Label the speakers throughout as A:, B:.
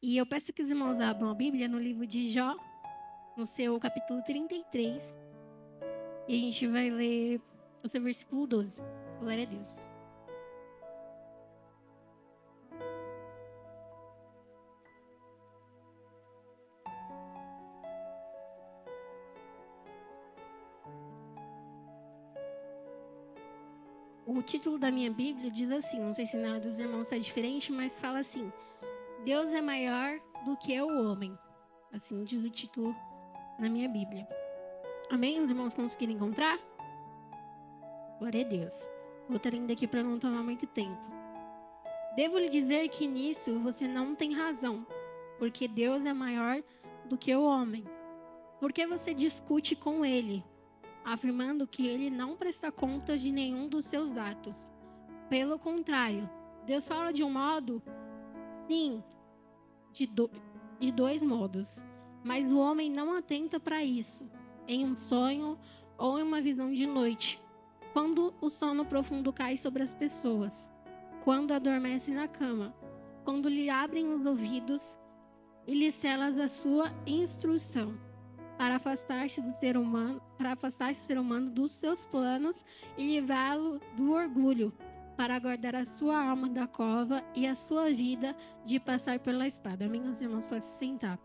A: E eu peço que os irmãos abram a Bíblia no livro de Jó, no seu capítulo 33. E a gente vai ler o seu versículo 12. Glória a Deus. O título da minha Bíblia diz assim, não sei se na dos irmãos está diferente, mas fala assim: Deus é maior do que o homem. Assim diz o título na minha Bíblia. Amém? Os irmãos conseguiram encontrar? Glória a Deus. Vou estar indo aqui para não tomar muito tempo. Devo lhe dizer que nisso você não tem razão, porque Deus é maior do que o homem. Por que você discute com ele, afirmando que ele não presta contas de nenhum dos seus atos? Pelo contrário, Deus fala de um modo, sim, de dois modos, mas o homem não atenta para isso, em um sonho ou em uma visão de noite, quando o sono profundo cai sobre as pessoas, quando adormece na cama, quando lhe abrem os ouvidos e lhe celas a sua instrução, para afastar-se do ser humano dos seus planos e livrá-lo do orgulho, para guardar a sua alma da cova e a sua vida de passar pela espada. Amém, meus irmãos, podem se sentar.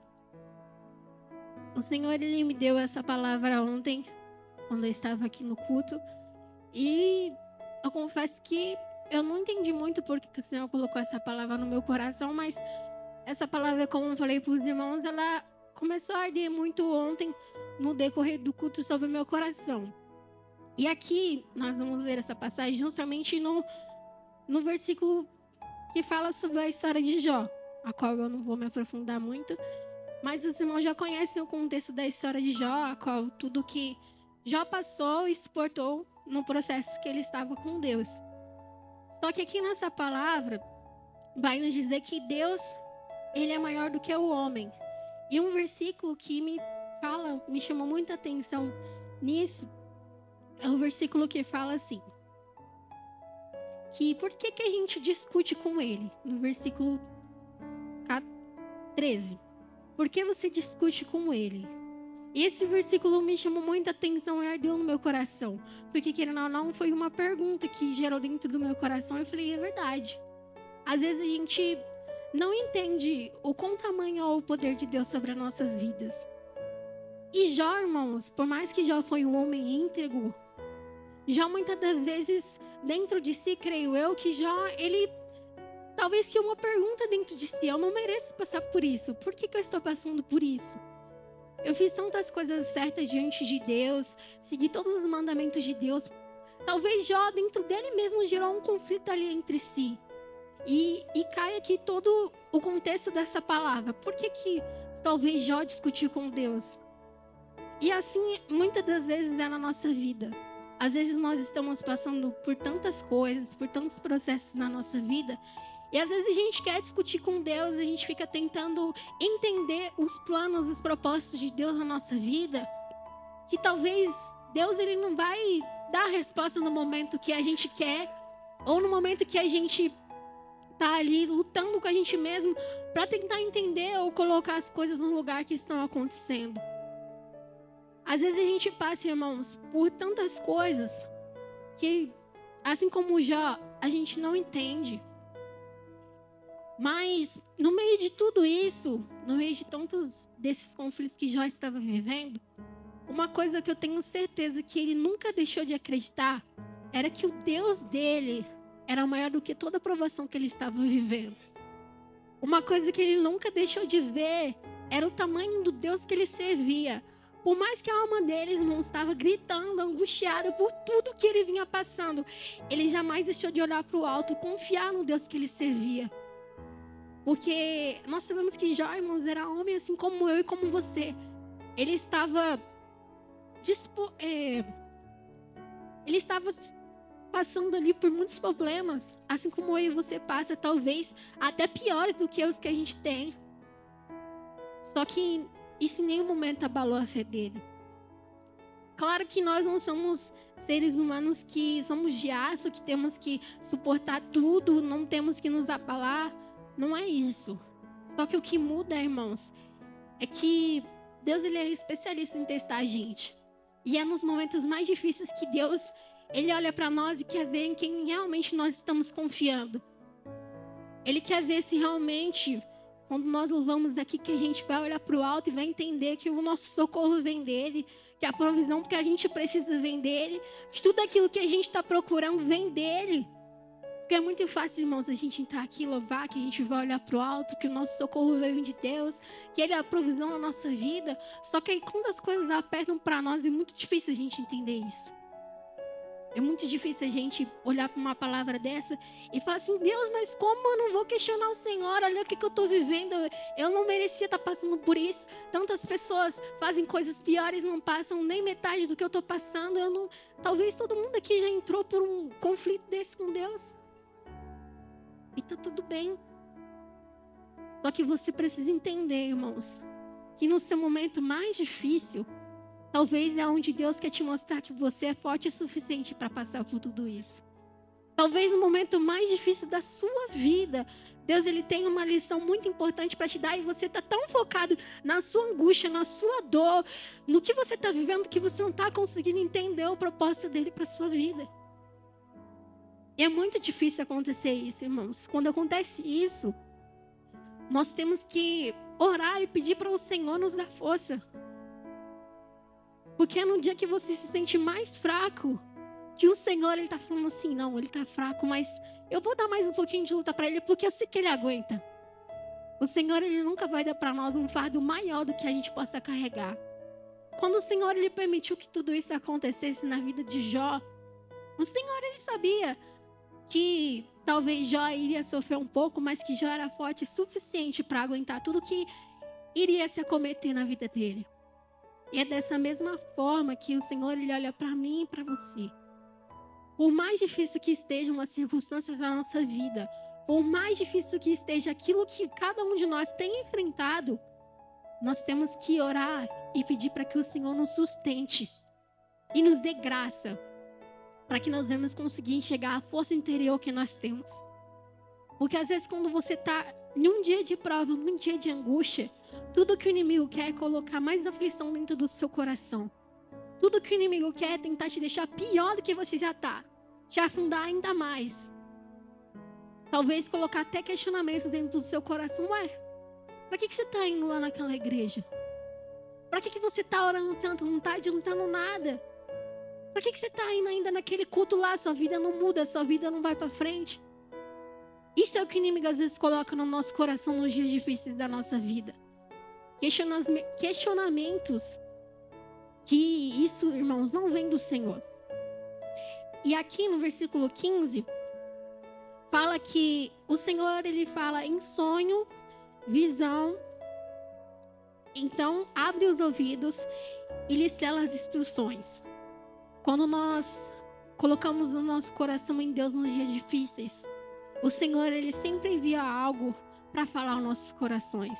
A: O Senhor, Ele me deu essa palavra ontem, quando eu estava aqui no culto, e eu confesso que eu não entendi muito por que o Senhor colocou essa palavra no meu coração, mas essa palavra, como eu falei para os irmãos, ela começou a arder muito ontem, no decorrer do culto, sobre o meu coração. E aqui, nós vamos ler essa passagem justamente no versículo que fala sobre a história de Jó, a qual eu não vou me aprofundar muito, mas os irmãos já conhecem o contexto da história de Jó, a qual tudo que Jó passou e suportou no processo que ele estava com Deus. Só que aqui nessa palavra, vai nos dizer que Deus, Ele é maior do que o homem. E um versículo que me chamou muita atenção nisso, é o versículo que fala assim, que por que a gente discute com ele? No versículo 13. Por que você discute com ele? E esse versículo me chamou muita atenção e ardeu no meu coração. Porque, querendo ou não, foi uma pergunta que gerou dentro do meu coração. Eu falei, é verdade. Às vezes a gente não entende o quão tamanho é o poder de Deus sobre as nossas vidas. E Jó, irmãos, por mais que Jó foi um homem íntegro, Jó muitas das vezes, dentro de si, creio eu, que Jó, ele talvez tinha uma pergunta dentro de si: eu não mereço passar por isso. Por que eu estou passando por isso? Eu fiz tantas coisas certas diante de Deus, segui todos os mandamentos de Deus. Talvez Jó, dentro dele mesmo, gerou um conflito ali entre si. E cai aqui todo o contexto dessa palavra. Por que talvez Jó discutiu com Deus? E assim, muitas das vezes é na nossa vida. Às vezes nós estamos passando por tantas coisas, por tantos processos na nossa vida. E às vezes a gente quer discutir com Deus, a gente fica tentando entender os planos, os propósitos de Deus na nossa vida, que talvez Deus, ele não vai dar a resposta no momento que a gente quer, ou no momento que a gente está ali lutando com a gente mesmo para tentar entender ou colocar as coisas no lugar que estão acontecendo. Às vezes a gente passa, irmãos, por tantas coisas que, assim como Jó, a gente não entende. Mas, no meio de tudo isso, no meio de tantos desses conflitos que Jó estava vivendo, uma coisa que eu tenho certeza que ele nunca deixou de acreditar era que o Deus dele era maior do que toda a provação que ele estava vivendo. Uma coisa que ele nunca deixou de ver era o tamanho do Deus que ele servia. Por mais que a alma dele, irmão, estava gritando, angustiada por tudo que ele vinha passando, ele jamais deixou de olhar para o alto e confiar no Deus que ele servia. Porque nós sabemos que Jó, irmãos, era homem assim como eu e como você. Ele estava passando ali por muitos problemas, assim como eu e você passa, talvez até piores do que os que a gente tem. Só que isso em nenhum momento abalou a fé dele. Claro que nós não somos seres humanos que somos de aço, que temos que suportar tudo, não temos que nos abalar. Não é isso. Só que o que muda, irmãos, é que Deus, ele é especialista em testar a gente. E é nos momentos mais difíceis que Deus, ele olha para nós e quer ver em quem realmente nós estamos confiando. Ele quer ver se realmente, quando nós louvamos aqui, que a gente vai olhar para o alto e vai entender que o nosso socorro vem dele, que a provisão que a gente precisa vem dele, que tudo aquilo que a gente está procurando vem dele. Porque é muito fácil, irmãos, a gente entrar aqui e louvar, que a gente vai olhar para o alto, que o nosso socorro vem de Deus, que ele é a provisão da nossa vida. Só que aí, quando as coisas apertam para nós, é muito difícil a gente entender isso. É muito difícil a gente olhar para uma palavra dessa e falar assim: Deus, mas como eu não vou questionar o Senhor? Olha o que eu estou vivendo. Eu não merecia estar passando por isso. Tantas pessoas fazem coisas piores, não passam nem metade do que eu estou passando. Talvez todo mundo aqui já entrou por um conflito desse com Deus. E tá tudo bem. Só que você precisa entender, irmãos, que no seu momento mais difícil, talvez é onde Deus quer te mostrar que você é forte o suficiente para passar por tudo isso. Talvez no momento mais difícil da sua vida, Deus, ele tem uma lição muito importante para te dar e você está tão focado na sua angústia, na sua dor, no que você está vivendo, que você não está conseguindo entender o propósito dele para a sua vida. E é muito difícil acontecer isso, irmãos. Quando acontece isso, nós temos que orar e pedir para o Senhor nos dar força. Porque é no dia que você se sente mais fraco, que o Senhor, ele está falando assim: não, ele está fraco, mas eu vou dar mais um pouquinho de luta para ele, porque eu sei que ele aguenta. O Senhor, ele nunca vai dar para nós um fardo maior do que a gente possa carregar. Quando o Senhor, ele permitiu que tudo isso acontecesse na vida de Jó, o Senhor, ele sabia que talvez Jó iria sofrer um pouco, mas que Jó era forte o suficiente para aguentar tudo que iria se acometer na vida dele. E é dessa mesma forma que o Senhor, ele olha para mim e para você. Por mais difícil que estejam as circunstâncias da nossa vida, por mais difícil que esteja aquilo que cada um de nós tem enfrentado, nós temos que orar e pedir para que o Senhor nos sustente e nos dê graça, para que nós venhamos conseguir enxergar a força interior que nós temos. Porque às vezes quando você está em um dia de prova, num dia de angústia, tudo que o inimigo quer é colocar mais aflição dentro do seu coração. Tudo que o inimigo quer é tentar te deixar pior do que você já está. Te afundar ainda mais. Talvez colocar até questionamentos dentro do seu coração. Ué, para que você está indo lá naquela igreja? Para que você está orando tanto? Não está adiantando nada. Para que você está indo ainda naquele culto lá? Sua vida não muda, sua vida não vai para frente. Isso é o que o inimigo às vezes coloca no nosso coração nos dias difíceis da nossa vida. Questionamentos que isso, irmãos, não vem do Senhor. E aqui no versículo 15, fala que o Senhor, ele fala em sonho, visão. Então, abre os ouvidos e lhe sela as instruções. Quando nós colocamos o nosso coração em Deus nos dias difíceis, o Senhor, ele sempre envia algo para falar aos nossos corações.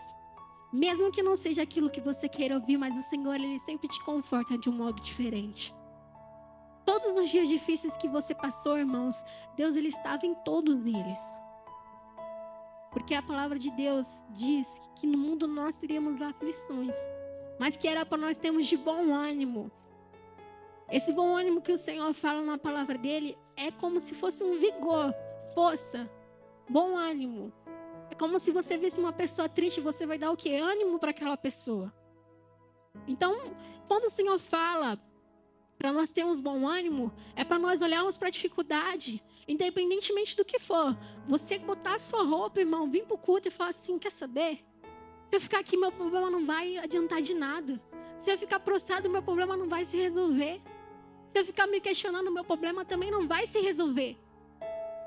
A: Mesmo que não seja aquilo que você queira ouvir, mas o Senhor, ele sempre te conforta de um modo diferente. Todos os dias difíceis que você passou, irmãos, Deus, ele estava em todos eles. Porque a palavra de Deus diz que no mundo nós teríamos aflições, mas que era para nós termos de bom ânimo. Esse bom ânimo que o Senhor fala na palavra dele é como se fosse um vigor, força, bom ânimo. É como se você visse uma pessoa triste, você vai dar o quê? Ânimo para aquela pessoa. Então, quando o Senhor fala para nós termos bom ânimo, é para nós olharmos para a dificuldade, independentemente do que for. Você botar a sua roupa, irmão, vir para o culto e falar assim: quer saber? Se eu ficar aqui, meu problema não vai adiantar de nada. Se eu ficar prostrado, meu problema não vai se resolver. Se eu ficar me questionando, meu problema também não vai se resolver.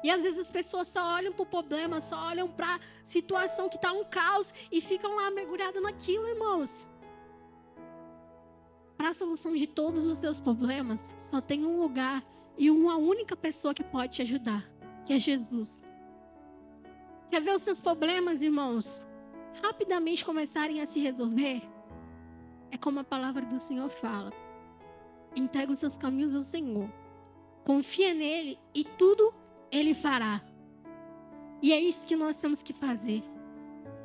A: E às vezes as pessoas só olham para o problema, só olham para a situação que está um caos e ficam lá mergulhadas naquilo, irmãos. Para a solução de todos os seus problemas, só tem um lugar e uma única pessoa que pode te ajudar, que é Jesus. Quer ver os seus problemas, irmãos, rapidamente começarem a se resolver? É como a palavra do Senhor fala: entrega os seus caminhos ao Senhor, confia nele e tudo Ele fará. E é isso que nós temos que fazer.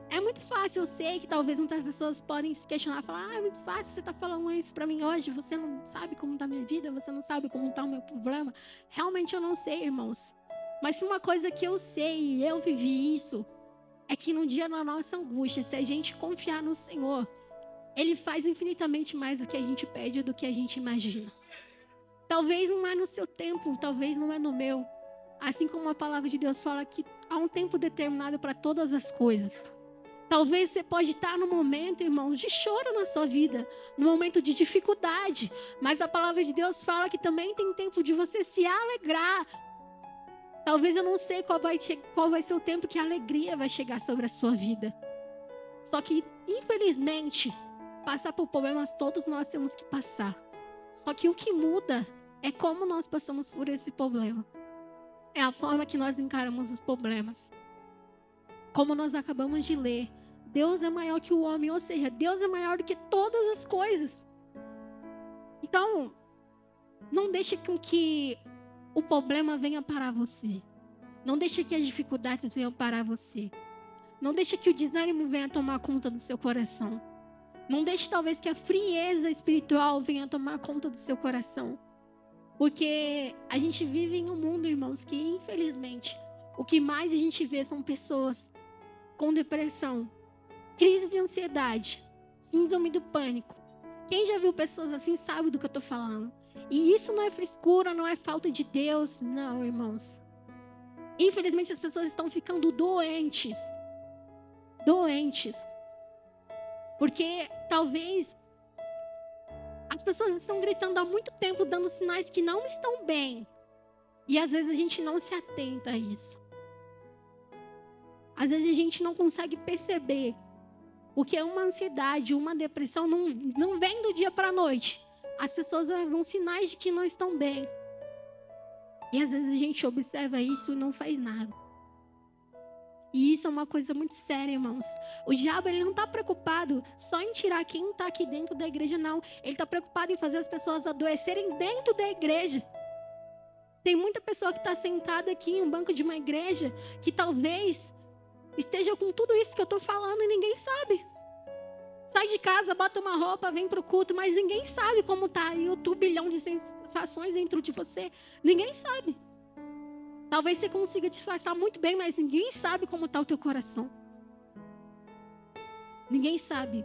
A: É muito fácil, eu sei que talvez muitas pessoas podem se questionar, falar, é muito fácil você tá falando isso para mim hoje, você não sabe como tá a minha vida, você não sabe como tá o meu problema. Realmente eu não sei, irmãos. Mas se uma coisa que eu sei e eu vivi isso, é que no dia da nossa angústia, se a gente confiar no Senhor, Ele faz infinitamente mais do que a gente pede, do que a gente imagina. Talvez não é no seu tempo, talvez não é no meu. Assim como a palavra de Deus fala que há um tempo determinado para todas as coisas. Talvez você pode estar no momento, irmãos, de choro na sua vida, no momento de dificuldade. Mas a palavra de Deus fala que também tem tempo de você se alegrar. Talvez eu não sei qual vai ser o tempo que a alegria vai chegar sobre a sua vida. Só que, infelizmente, passar por problemas todos nós temos que passar. Só que o que muda é como nós passamos por esse problema. É a forma que nós encaramos os problemas. Como nós acabamos de ler, Deus é maior que o homem, ou seja, Deus é maior do que todas as coisas. Então, não deixe com que o problema venha parar você. Não deixe que as dificuldades venham parar você. Não deixe que o desânimo venha tomar conta do seu coração. Não deixe talvez que a frieza espiritual venha tomar conta do seu coração. Porque a gente vive em um mundo, irmãos, que infelizmente o que mais a gente vê são pessoas com depressão, crise de ansiedade, síndrome do pânico. Quem já viu pessoas assim sabe do que eu estou falando. E isso não é frescura, não é falta de Deus, não, irmãos. Infelizmente as pessoas estão ficando doentes. Doentes. Porque talvez as pessoas estão gritando há muito tempo, dando sinais que não estão bem. E às vezes a gente não se atenta a isso. Às vezes a gente não consegue perceber. Porque uma ansiedade, uma depressão não vem do dia para a noite. As pessoas elas dão sinais de que não estão bem. E às vezes a gente observa isso e não faz nada. E isso é uma coisa muito séria, irmãos. O diabo ele não está preocupado só em tirar quem está aqui dentro da igreja, não. Ele está preocupado em fazer as pessoas adoecerem dentro da igreja. Tem muita pessoa que está sentada aqui em um banco de uma igreja que talvez esteja com tudo isso que eu estou falando e ninguém sabe. Sai de casa, bota uma roupa, vem para o culto, mas ninguém sabe como está aí o turbilhão de sensações dentro de você. Ninguém sabe. Talvez você consiga disfarçar muito bem, mas ninguém sabe como está o teu coração. Ninguém sabe.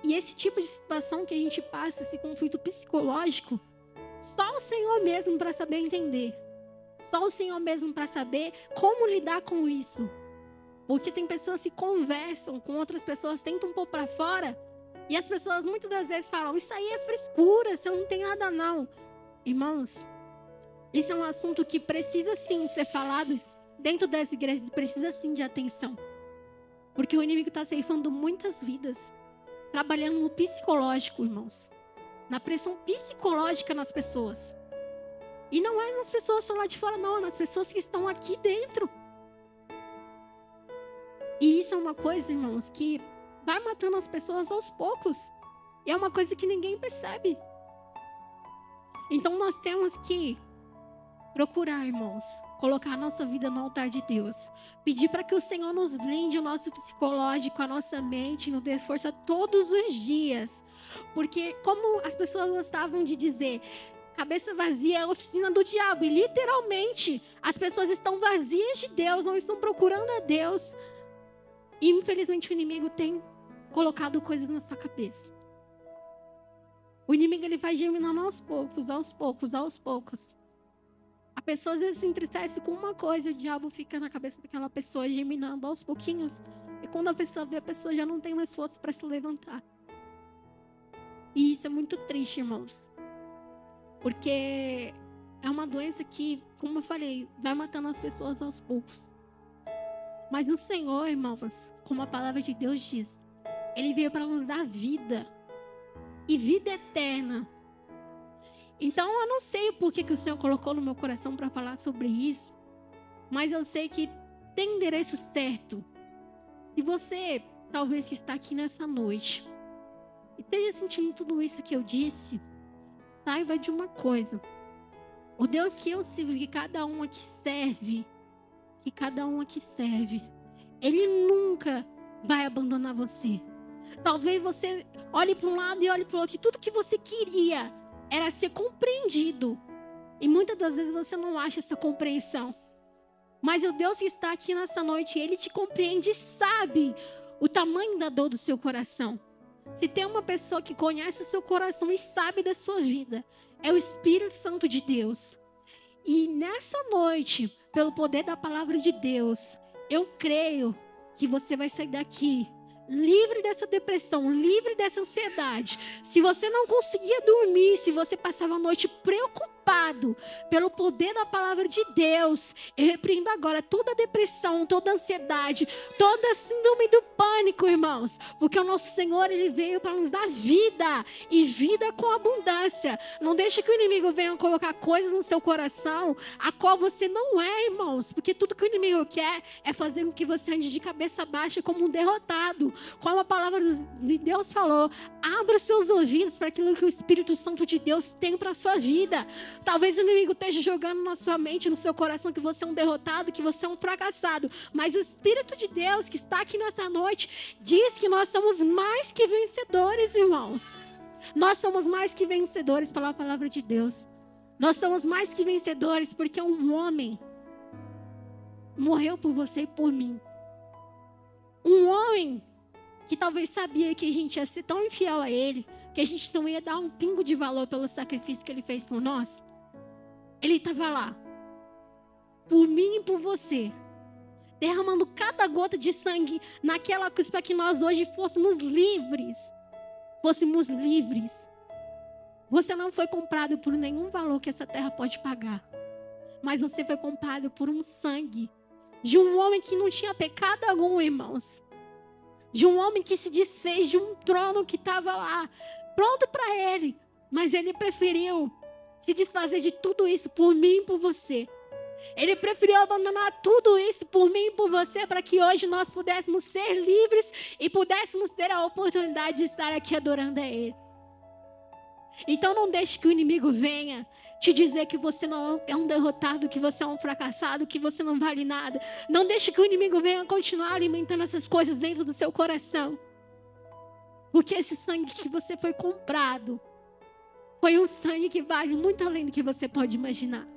A: E esse tipo de situação que a gente passa, esse conflito psicológico, só o Senhor mesmo para saber entender. Só o Senhor mesmo para saber como lidar com isso. Porque tem pessoas que conversam com outras pessoas, tentam pôr para fora, e as pessoas muitas das vezes falam, isso aí é frescura, você não tem nada não. Irmãos, isso é um assunto que precisa sim ser falado dentro das igrejas, precisa sim de atenção. Porque o inimigo está ceifando muitas vidas, trabalhando no psicológico, irmãos. Na pressão psicológica nas pessoas. E não é nas pessoas que estão lá de fora, não, é nas pessoas que estão aqui dentro. E isso é uma coisa, irmãos, que vai matando as pessoas aos poucos. E é uma coisa que ninguém percebe. Então nós temos que procurar, irmãos, colocar a nossa vida no altar de Deus. Pedir para que o Senhor nos blinde o nosso psicológico, a nossa mente, nos dê força todos os dias. Porque como as pessoas gostavam de dizer, cabeça vazia é a oficina do diabo. E literalmente, as pessoas estão vazias de Deus, não estão procurando a Deus. E infelizmente o inimigo tem colocado coisas na sua cabeça. O inimigo ele vai germinando aos poucos, aos poucos, aos poucos. A pessoa às vezes se entristece com uma coisa e o diabo fica na cabeça daquela pessoa germinando aos pouquinhos. E quando a pessoa vê, a pessoa já não tem mais força para se levantar. E isso é muito triste, irmãos. Porque é uma doença que, como eu falei, vai matando as pessoas aos poucos. Mas o Senhor, irmãos, como a palavra de Deus diz, Ele veio para nos dar vida. E vida eterna. Então eu não sei por que o Senhor colocou no meu coração para falar sobre isso. Mas eu sei que tem endereço certo. Se você, talvez que está aqui nessa noite, esteja sentindo tudo isso que eu disse, saiba de uma coisa. O Deus que eu sirvo, que cada um aqui serve, Ele nunca vai abandonar você. Talvez você olhe para um lado e olhe para o outro, e tudo que você queria era ser compreendido. E muitas das vezes você não acha essa compreensão. Mas o Deus que está aqui nessa noite, Ele te compreende e sabe o tamanho da dor do seu coração. Se tem uma pessoa que conhece o seu coração e sabe da sua vida, é o Espírito Santo de Deus. E nessa noite, pelo poder da palavra de Deus, eu creio que você vai sair daqui livre dessa depressão, livre dessa ansiedade. Se você não conseguia dormir, se você passava a noite preocupado, pelo poder da palavra de Deus, eu repreendo agora toda depressão, toda ansiedade, toda síndrome do pânico, irmãos. Porque o nosso Senhor, Ele veio para nos dar vida, e vida com abundância. Não deixe que o inimigo venha colocar coisas no seu coração, a qual você não é, irmãos. Porque tudo que o inimigo quer é fazer com que você ande de cabeça baixa como um derrotado. Como a palavra de Deus falou, abra os seus ouvidos para aquilo que o Espírito Santo de Deus tem para a sua vida. Talvez o inimigo esteja jogando na sua mente, no seu coração, que você é um derrotado, que você é um fracassado. Mas o Espírito de Deus que está aqui nessa noite diz que nós somos mais que vencedores, irmãos. Nós somos mais que vencedores pela palavra de Deus. Nós somos mais que vencedores porque um homem morreu por você e por mim. Um homem que talvez sabia que a gente ia ser tão infiel a Ele, que a gente não ia dar um pingo de valor pelo sacrifício que Ele fez por nós. Ele estava lá, por mim e por você, derramando cada gota de sangue naquela cruz para que nós hoje fôssemos livres. Fôssemos livres. Você não foi comprado por nenhum valor que essa terra pode pagar, mas você foi comprado por um sangue de um homem que não tinha pecado algum, irmãos. De um homem que se desfez de um trono que estava lá, pronto para ele. Mas ele preferiu se desfazer de tudo isso por mim e por você. Ele preferiu abandonar tudo isso por mim e por você, para que hoje nós pudéssemos ser livres e pudéssemos ter a oportunidade de estar aqui adorando a Ele. Então não deixe que o inimigo venha te dizer que você não é um derrotado, que você é um fracassado, que você não vale nada. Não deixe que o inimigo venha continuar alimentando essas coisas dentro do seu coração. Porque esse sangue que você foi comprado foi um sangue que vale muito além do que você pode imaginar.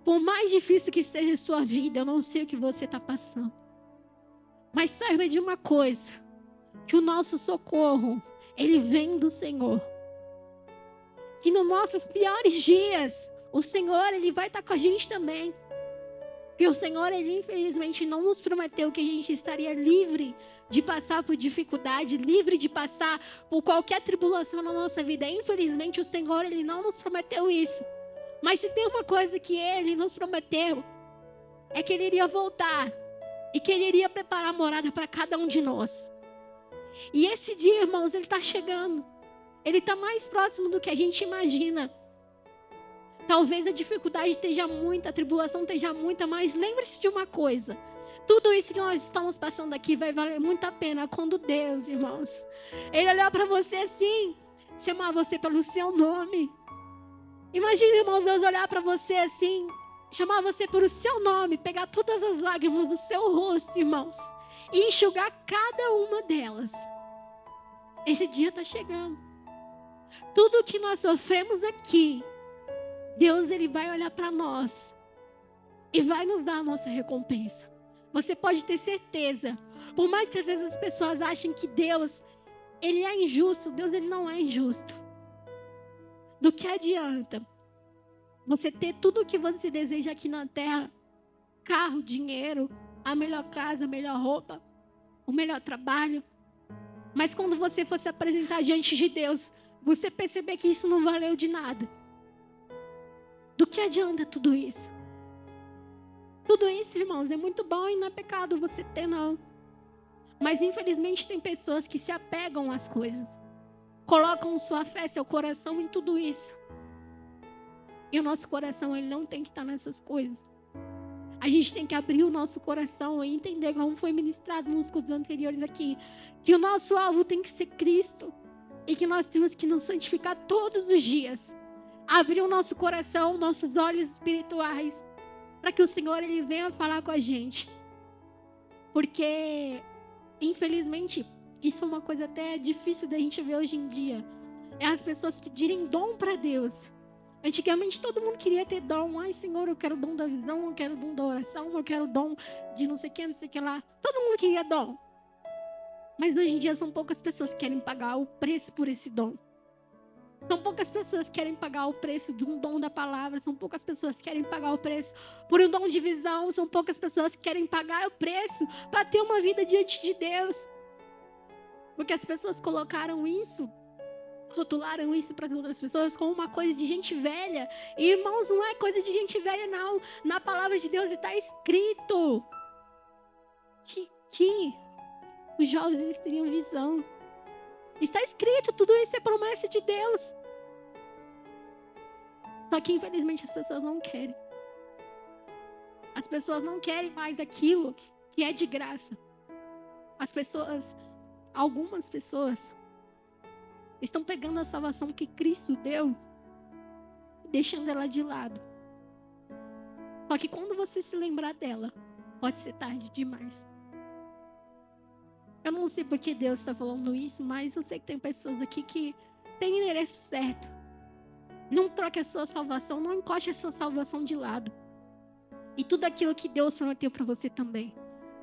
A: Por mais difícil que seja a sua vida, eu não sei o que você está passando. Mas saiba de uma coisa, que o nosso socorro, ele vem do Senhor. Que nos nossos piores dias, o Senhor, Ele vai estar com a gente também. Porque o Senhor, Ele infelizmente não nos prometeu que a gente estaria livre de passar por dificuldade, livre de passar por qualquer tribulação na nossa vida. Infelizmente o Senhor, Ele não nos prometeu isso. Mas se tem uma coisa que Ele nos prometeu, é que Ele iria voltar e que Ele iria preparar a morada para cada um de nós. E esse dia, irmãos, Ele está chegando. Ele está mais próximo do que a gente imagina. Talvez a dificuldade esteja muita, a tribulação esteja muita, mas lembre-se de uma coisa. Tudo isso que nós estamos passando aqui vai valer muito a pena quando Deus, irmãos, Ele olhar para você assim, chamar você pelo seu nome. Imagine, irmãos, Deus olhar para você assim, chamar você pelo seu nome, pegar todas as lágrimas do seu rosto, irmãos, e enxugar cada uma delas. Esse dia está chegando. Tudo que nós sofremos aqui, Deus, Ele vai olhar para nós e vai nos dar a nossa recompensa. Você pode ter certeza. Por mais que às vezes as pessoas achem que Deus, Ele é injusto, Deus, Ele não é injusto. Do que adianta você ter tudo o que você deseja aqui na terra? Carro, dinheiro, a melhor casa, a melhor roupa, o melhor trabalho. Mas quando você for se apresentar diante de Deus, você perceber que isso não valeu de nada. Do que adianta tudo isso? Tudo isso, irmãos, é muito bom e não é pecado você ter, não. Mas infelizmente tem pessoas que se apegam às coisas. Colocam sua fé, seu coração em tudo isso. E o nosso coração, ele não tem que estar nessas coisas. A gente tem que abrir o nosso coração e entender, como foi ministrado nos cultos anteriores aqui, que o nosso alvo tem que ser Cristo. E que nós temos que nos santificar todos os dias. Abrir o nosso coração, nossos olhos espirituais, para que o Senhor, Ele venha falar com a gente. Porque, infelizmente, isso é uma coisa até difícil da gente ver hoje em dia. É as pessoas pedirem dom para Deus. Antigamente todo mundo queria ter dom. Ai, Senhor, eu quero o dom da visão, eu quero o dom da oração, eu quero o dom de não sei o que lá. Todo mundo queria dom. Mas hoje em dia são poucas pessoas que querem pagar o preço por esse dom. São poucas pessoas que querem pagar o preço de um dom da palavra. São poucas pessoas que querem pagar o preço por um dom de visão. São poucas pessoas que querem pagar o preço para ter uma vida diante de Deus. Porque as pessoas colocaram isso, rotularam isso para as outras pessoas como uma coisa de gente velha. E, irmãos, não é coisa de gente velha, não. Na palavra de Deus está escrito que os jovens teriam visão. Está escrito, tudo isso é promessa de Deus. Só que, infelizmente, as pessoas não querem. As pessoas não querem mais aquilo que é de graça. Algumas pessoas, estão pegando a salvação que Cristo deu e deixando ela de lado. Só que quando você se lembrar dela, pode ser tarde demais. Eu não sei por que Deus está falando isso, mas eu sei que tem pessoas aqui que têm endereço certo. Não troque a sua salvação, não encoste a sua salvação de lado. E tudo aquilo que Deus prometeu para você também.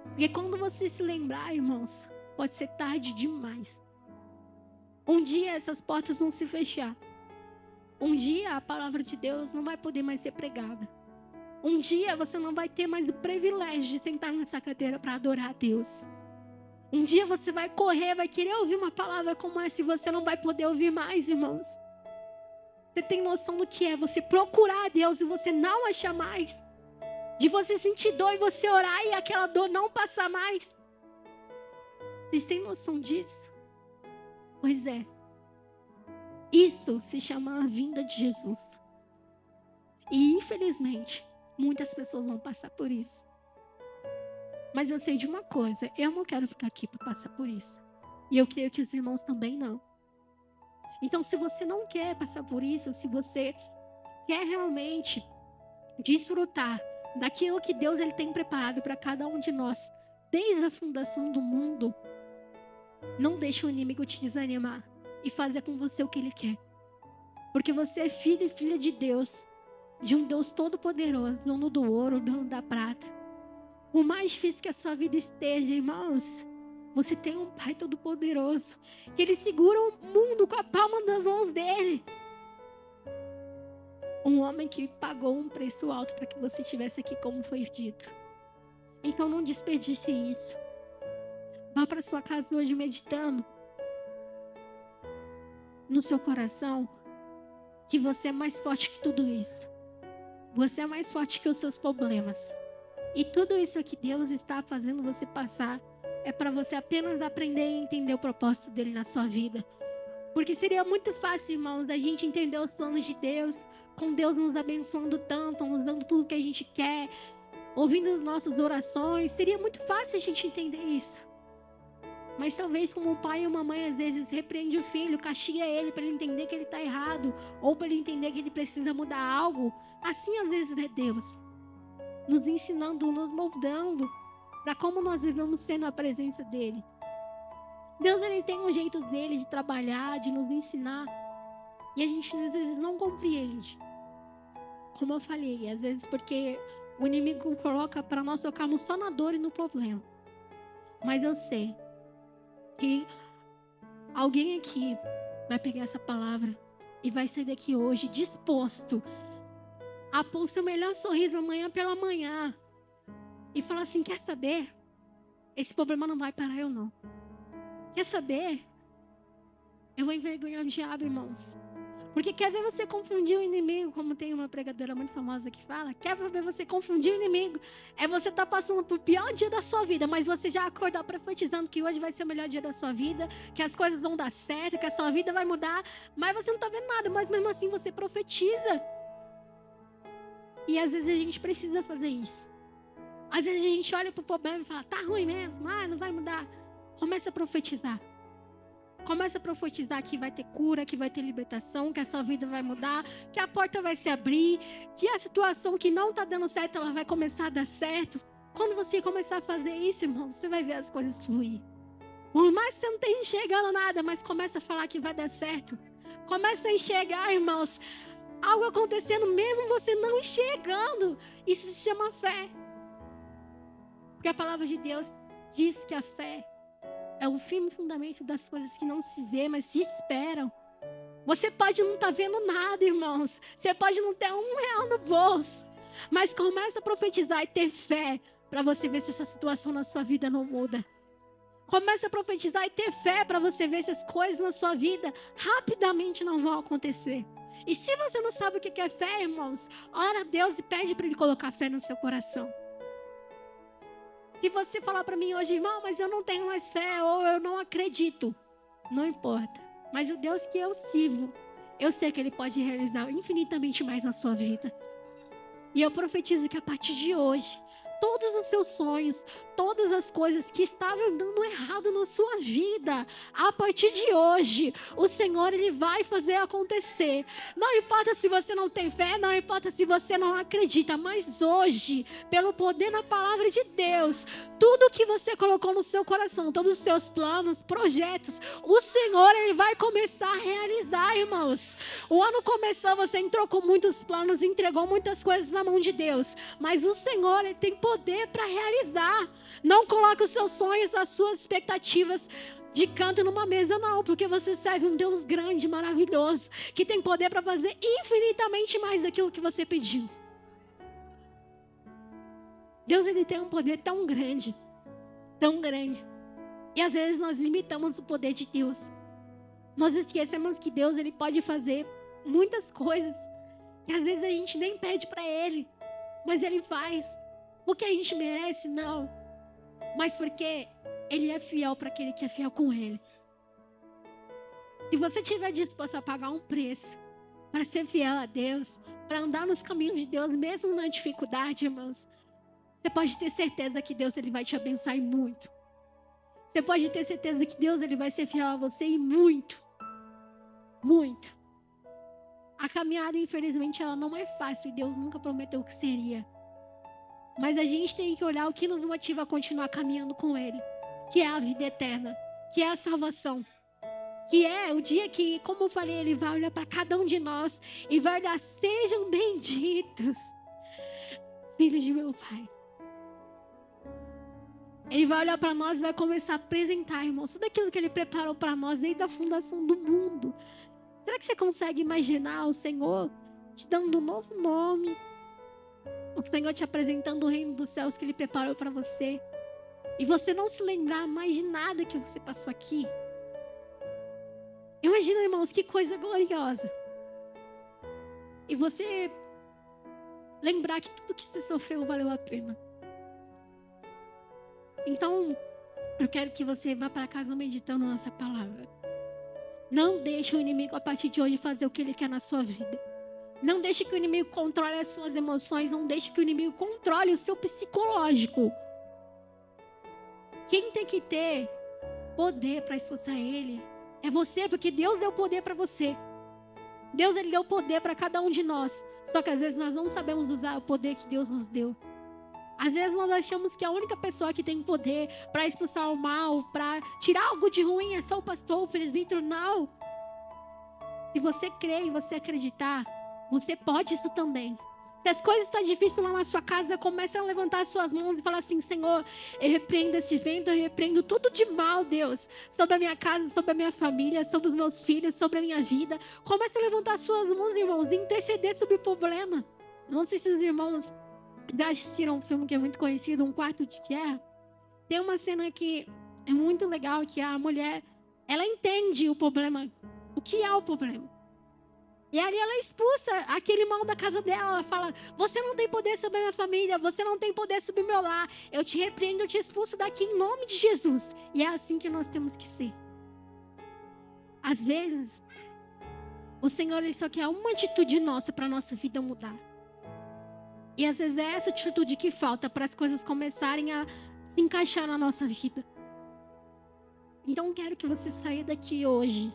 A: Porque quando você se lembrar, irmãos, pode ser tarde demais. Um dia essas portas vão se fechar. Um dia a palavra de Deus não vai poder mais ser pregada. Um dia você não vai ter mais o privilégio de sentar nessa cadeira para adorar a Deus. Um dia você vai correr, vai querer ouvir uma palavra como essa e você não vai poder ouvir mais, irmãos. Você tem noção do que é você procurar a Deus e você não achar mais? De você sentir dor e você orar e aquela dor não passar mais? Vocês têm noção disso? Pois é. Isso se chama a vinda de Jesus. E infelizmente, muitas pessoas vão passar por isso. Mas eu sei de uma coisa, eu não quero ficar aqui para passar por isso. E eu creio que os irmãos também não. Então, se você não quer passar por isso, se você quer realmente desfrutar daquilo que Deus ele tem preparado para cada um de nós, desde a fundação do mundo, não deixe o inimigo te desanimar e fazer com você o que ele quer. Porque você é filho e filha de Deus, de um Deus todo-poderoso, dono do ouro, dono da prata. Por mais difícil que a sua vida esteja, irmãos, você tem um Pai todo-poderoso, que Ele segura o mundo com a palma das mãos dEle. Um homem que pagou um preço alto para que você estivesse aqui, como foi dito. Então não desperdice isso. Vá para sua casa hoje meditando no seu coração que você é mais forte que tudo isso. Você é mais forte que os seus problemas. E tudo isso que Deus está fazendo você passar é para você apenas aprender e entender o propósito dele na sua vida. Porque seria muito fácil, irmãos, a gente entender os planos de Deus, com Deus nos abençoando tanto, nos dando tudo que a gente quer, ouvindo as nossas orações. Seria muito fácil a gente entender isso. Mas talvez como o pai e uma mãe às vezes repreende o filho, castiga ele para ele entender que ele está errado, ou para ele entender que ele precisa mudar algo, assim às vezes é Deus. Nos ensinando, nos moldando para como nós devemos ser na presença dele. Deus ele tem um jeito dele de trabalhar, de nos ensinar, e a gente às vezes não compreende. Como eu falei, às vezes porque o inimigo coloca para nós focarmos só na dor e no problema. Mas eu sei que alguém aqui vai pegar essa palavra e vai sair daqui hoje disposto a pôr o seu melhor sorriso amanhã pela manhã e falar assim, quer saber? Esse problema não vai parar eu não. Quer saber? Eu vou envergonhar o diabo, irmãos. Porque quer ver você confundir o inimigo, como tem uma pregadora muito famosa que fala, quer ver você confundir o inimigo, é você estar passando por pior dia da sua vida, mas você já acordar profetizando que hoje vai ser o melhor dia da sua vida, que as coisas vão dar certo, que a sua vida vai mudar, mas você não está vendo nada, mas mesmo assim você profetiza. E às vezes a gente precisa fazer isso. Às vezes a gente olha para o problema e fala, tá ruim mesmo, não vai mudar. Começa a profetizar. Começa a profetizar que vai ter cura, que vai ter libertação, que a sua vida vai mudar, que a porta vai se abrir, que a situação que não está dando certo, ela vai começar a dar certo. Quando você começar a fazer isso, irmão, você vai ver as coisas fluir. Por mais que você não esteja enxergando nada, mas começa a falar que vai dar certo. Começa a enxergar, irmãos, algo acontecendo mesmo você não enxergando. Isso se chama fé. Porque a palavra de Deus diz que a fé é o firme fundamento das coisas que não se vê, mas se esperam. Você pode não estar vendo nada, irmãos. Você pode não ter R$1 no bolso. Mas começa a profetizar e ter fé para você ver se essa situação na sua vida não muda. Começa a profetizar e ter fé para você ver se as coisas na sua vida rapidamente não vão acontecer. E se você não sabe o que é fé, irmãos, ora a Deus e pede para Ele colocar fé no seu coração. Se você falar para mim hoje, irmão, mas eu não tenho mais fé ou eu não acredito, não importa. Mas o Deus que eu sirvo, eu sei que Ele pode realizar infinitamente mais na sua vida. E eu profetizo que a partir de hoje, todos os seus sonhos, todas as coisas que estavam dando errado na sua vida, a partir de hoje, o Senhor, Ele vai fazer acontecer. Não importa se você não tem fé, não importa se você não acredita, mas hoje, pelo poder da palavra de Deus, tudo que você colocou no seu coração, todos os seus planos, projetos, o Senhor, Ele vai começar a realizar, irmãos. O ano começou, você entrou com muitos planos, entregou muitas coisas na mão de Deus, mas o Senhor, Ele tem poder para realizar. Não coloque os seus sonhos, as suas expectativas de canto numa mesa, não, porque você serve um Deus grande, maravilhoso, que tem poder para fazer infinitamente mais daquilo que você pediu. Deus, Ele tem um poder tão grande, e às vezes nós limitamos o poder de Deus. Nós esquecemos que Deus, Ele pode fazer muitas coisas que às vezes a gente nem pede para Ele, mas Ele faz. Porque a gente merece? Não. Mas porque Ele é fiel para aquele que é fiel com Ele. Se você estiver disposto a pagar um preço para ser fiel a Deus, para andar nos caminhos de Deus, mesmo na dificuldade, irmãos, você pode ter certeza que Deus, Ele vai te abençoar e muito. Você pode ter certeza que Deus, Ele vai ser fiel a você e muito. Muito. A caminhada, infelizmente, ela não é fácil e Deus nunca prometeu que seria. Mas a gente tem que olhar o que nos motiva a continuar caminhando com Ele. Que é a vida eterna. Que é a salvação. Que é o dia que, como eu falei, Ele vai olhar para cada um de nós. E vai dar, sejam benditos, filhos de meu Pai. Ele vai olhar para nós e vai começar a apresentar, irmãos, tudo aquilo que Ele preparou para nós desde a fundação do mundo. Será que você consegue imaginar o Senhor te dando um novo nome? O Senhor te apresentando o reino dos céus que Ele preparou para você. E você não se lembrar mais de nada que você passou aqui. Imagina, irmãos, que coisa gloriosa. E você lembrar que tudo que você sofreu valeu a pena. Então, eu quero que você vá para casa meditando nessa palavra. Não deixe o inimigo a partir de hoje fazer o que ele quer na sua vida. Não deixe que o inimigo controle as suas emoções. Não deixe que o inimigo controle o seu psicológico. Quem tem que ter poder para expulsar ele é você, porque Deus deu poder para você. Deus, Ele deu poder para cada um de nós. Só que às vezes nós não sabemos usar o poder que Deus nos deu. Às vezes nós achamos que a única pessoa que tem poder para expulsar o mal, para tirar algo de ruim é só o pastor, o presbítero. Não. Se você crer e você acreditar, você pode isso também. Se as coisas estão difíceis lá na sua casa, comece a levantar as suas mãos e falar assim: Senhor, eu repreendo esse vento, eu repreendo tudo de mal, Deus, sobre a minha casa, sobre a minha família, sobre os meus filhos, sobre a minha vida. Comece a levantar as suas mãos, irmãos, e interceder sobre o problema. Não sei se os irmãos já assistiram um filme que é muito conhecido, Um Quarto de Guerra. Tem uma cena que é muito legal, que a mulher, ela entende o problema, o que é o problema. E ali ela expulsa aquele mal da casa dela. Ela fala: você não tem poder sobre a minha família, você não tem poder sobre o meu lar. Eu te repreendo, eu te expulso daqui em nome de Jesus. E é assim que nós temos que ser. Às vezes, o Senhor, Ele só quer uma atitude nossa para a nossa vida mudar. E às vezes é essa atitude que falta para as coisas começarem a se encaixar na nossa vida. Então quero que você saia daqui hoje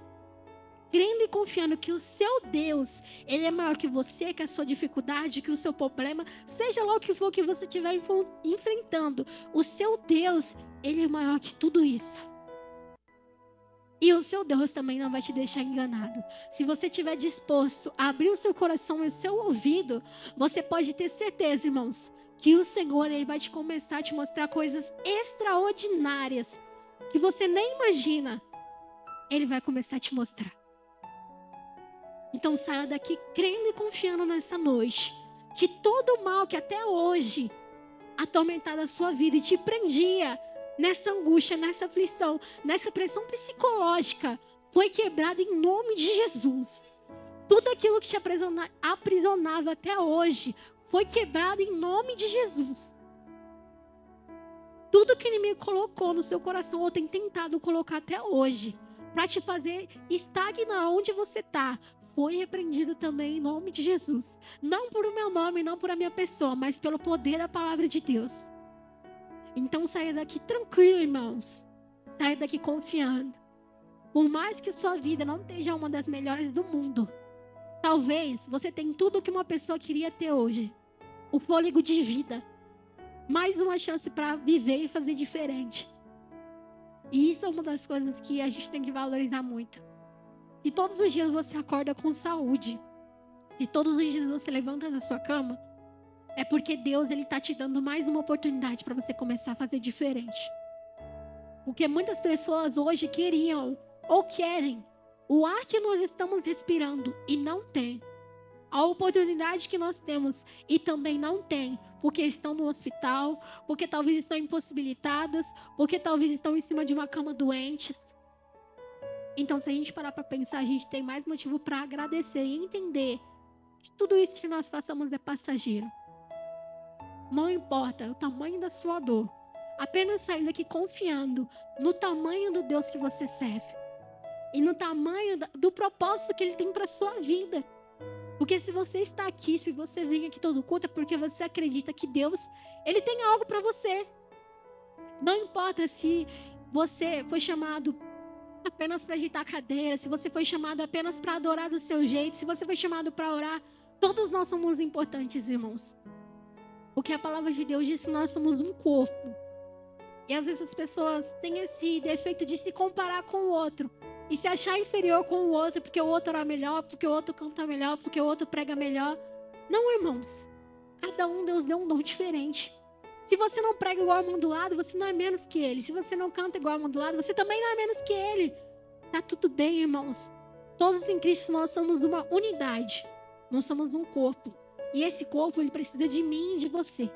A: crendo e confiando que o seu Deus, ele é maior que você, que a sua dificuldade, que o seu problema, seja lá o que for que você estiver enfrentando, o seu Deus, ele é maior que tudo isso. E o seu Deus também não vai te deixar enganado. Se você estiver disposto a abrir o seu coração e o seu ouvido, você pode ter certeza, irmãos, que o Senhor, ele vai começar a te mostrar coisas extraordinárias que você nem imagina. Ele vai começar a te mostrar. Então saia daqui crendo e confiando nessa noite, que todo o mal que até hoje atormentava a sua vida e te prendia nessa angústia, nessa aflição, nessa pressão psicológica, foi quebrado em nome de Jesus. Tudo aquilo que te aprisionava até hoje foi quebrado em nome de Jesus. Tudo que o inimigo colocou no seu coração, ou tem tentado colocar até hoje, para te fazer estagnar onde você está, foi repreendido também em nome de Jesus. Não por o meu nome, não por a minha pessoa, mas pelo poder da palavra de Deus. Então saia daqui tranquilo, irmãos. Saia daqui confiando. Por mais que sua vida não esteja uma das melhores do mundo, talvez você tenha tudo o que uma pessoa queria ter hoje. O fôlego de vida. Mais uma chance para viver e fazer diferente. E isso é uma das coisas que a gente tem que valorizar muito. Se todos os dias você acorda com saúde, se todos os dias você levanta da sua cama, é porque Deus está te dando mais uma oportunidade para você começar a fazer diferente. Porque muitas pessoas hoje queriam ou querem o ar que nós estamos respirando e não tem. A oportunidade que nós temos e também não tem, porque estão no hospital, porque talvez estão impossibilitadas, porque talvez estão em cima de uma cama doentes. Então, se a gente parar para pensar, a gente tem mais motivo para agradecer e entender que tudo isso que nós passamos é passageiro. Não importa o tamanho da sua dor, apenas sair daqui confiando no tamanho do Deus que você serve e no tamanho do propósito que Ele tem para a sua vida. Porque se você está aqui, se você vem aqui todo culto, é porque você acredita que Deus, Ele tem algo para você. Não importa se você foi chamado apenas para agitar a cadeira, se você foi chamado apenas para adorar do seu jeito, se você foi chamado para orar, todos nós somos importantes, irmãos. Porque a palavra de Deus diz que nós somos um corpo. E às vezes as pessoas têm esse defeito de se comparar com o outro. E se achar inferior com o outro, porque o outro ora melhor, porque o outro canta melhor, porque o outro prega melhor. Não, irmãos. Cada um, Deus deu um dom diferente. Se você não prega igual ao irmão do lado, você não é menos que ele. Se você não canta igual ao irmão do lado, você também não é menos que ele. Tá tudo bem, irmãos. Todos em Cristo nós somos uma unidade. Nós somos um corpo. E esse corpo, ele precisa de mim e de você.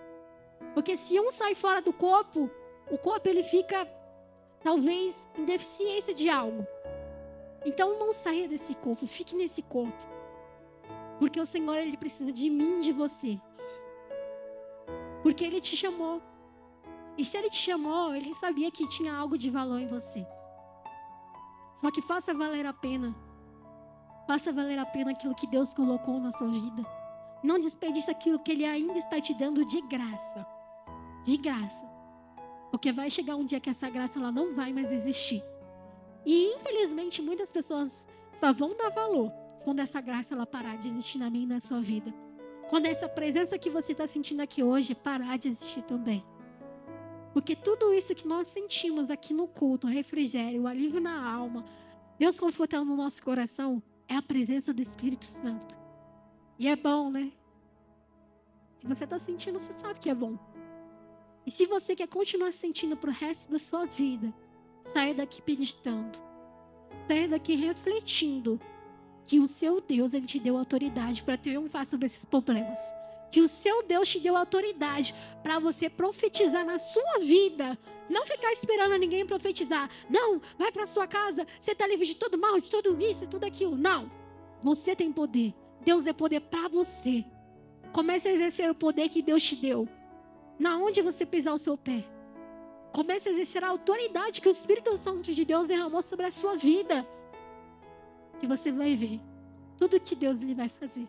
A: Porque se um sai fora do corpo, o corpo ele fica, talvez, em deficiência de algo. Então não saia desse corpo, fique nesse corpo. Porque o Senhor, ele precisa de mim e de você. Porque Ele te chamou. E se Ele te chamou, Ele sabia que tinha algo de valor em você. Só que faça valer a pena. Faça valer a pena aquilo que Deus colocou na sua vida. Não desperdice aquilo que Ele ainda está te dando de graça. De graça. Porque vai chegar um dia que essa graça ela não vai mais existir. E infelizmente muitas pessoas só vão dar valor quando essa graça ela parar de existir na minha e na sua vida. Quando essa presença que você está sentindo aqui hoje parar de existir também. Porque tudo isso que nós sentimos aqui no culto, o refrigério, o alívio na alma, Deus confortando o nosso coração, é a presença do Espírito Santo. E é bom, né? Se você está sentindo, você sabe que é bom. E se você quer continuar sentindo para o resto da sua vida, saia daqui meditando. Saia daqui refletindo que o seu Deus, Ele te deu autoridade para triunfar sobre esses problemas. Que o seu Deus te deu autoridade para você profetizar na sua vida. Não ficar esperando ninguém profetizar. Não, vai para sua casa, você está livre de todo mal, de tudo isso e tudo aquilo. Não, você tem poder. Deus é poder para você. Comece a exercer o poder que Deus te deu. Na onde você pisar o seu pé. Comece a exercer a autoridade que o Espírito Santo de Deus derramou sobre a sua vida. Que você vai ver tudo que Deus ele vai fazer.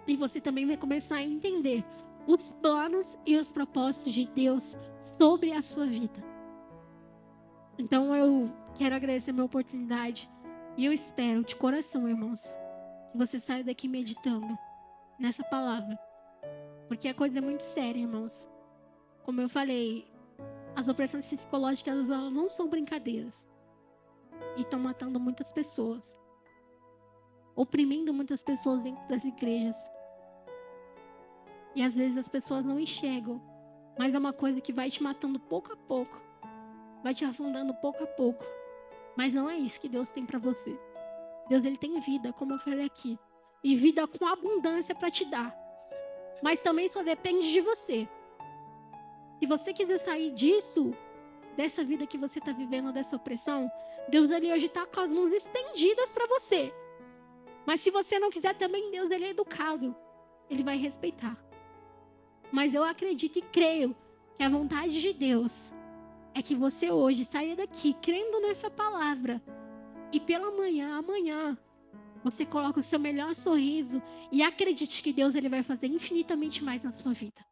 A: E você também vai começar a entender os planos e os propósitos de Deus sobre a sua vida. Então eu quero agradecer a minha oportunidade E eu espero de coração, irmãos, que você saia daqui meditando nessa palavra. Porque a coisa é muito séria, irmãos. Como eu falei, as opressões psicológicas elas não são brincadeiras. E estão matando muitas pessoas. Oprimindo muitas pessoas dentro das igrejas. E às vezes as pessoas não enxergam. Mas é uma coisa que vai te matando pouco a pouco. Vai te afundando pouco a pouco. Mas não é isso que Deus tem para você. Deus, ele tem vida, como eu falei aqui. E vida com abundância para te dar. Mas também só depende de você. Se você quiser sair disso, dessa vida que você está vivendo, dessa opressão, Deus, ele hoje está com as mãos estendidas para você. Mas se você não quiser também, Deus, ele é educado. Ele vai respeitar. Mas eu acredito e creio que a vontade de Deus é que você hoje saia daqui crendo nessa palavra. E pela manhã, amanhã, você coloca o seu melhor sorriso e acredite que Deus ele vai fazer infinitamente mais na sua vida.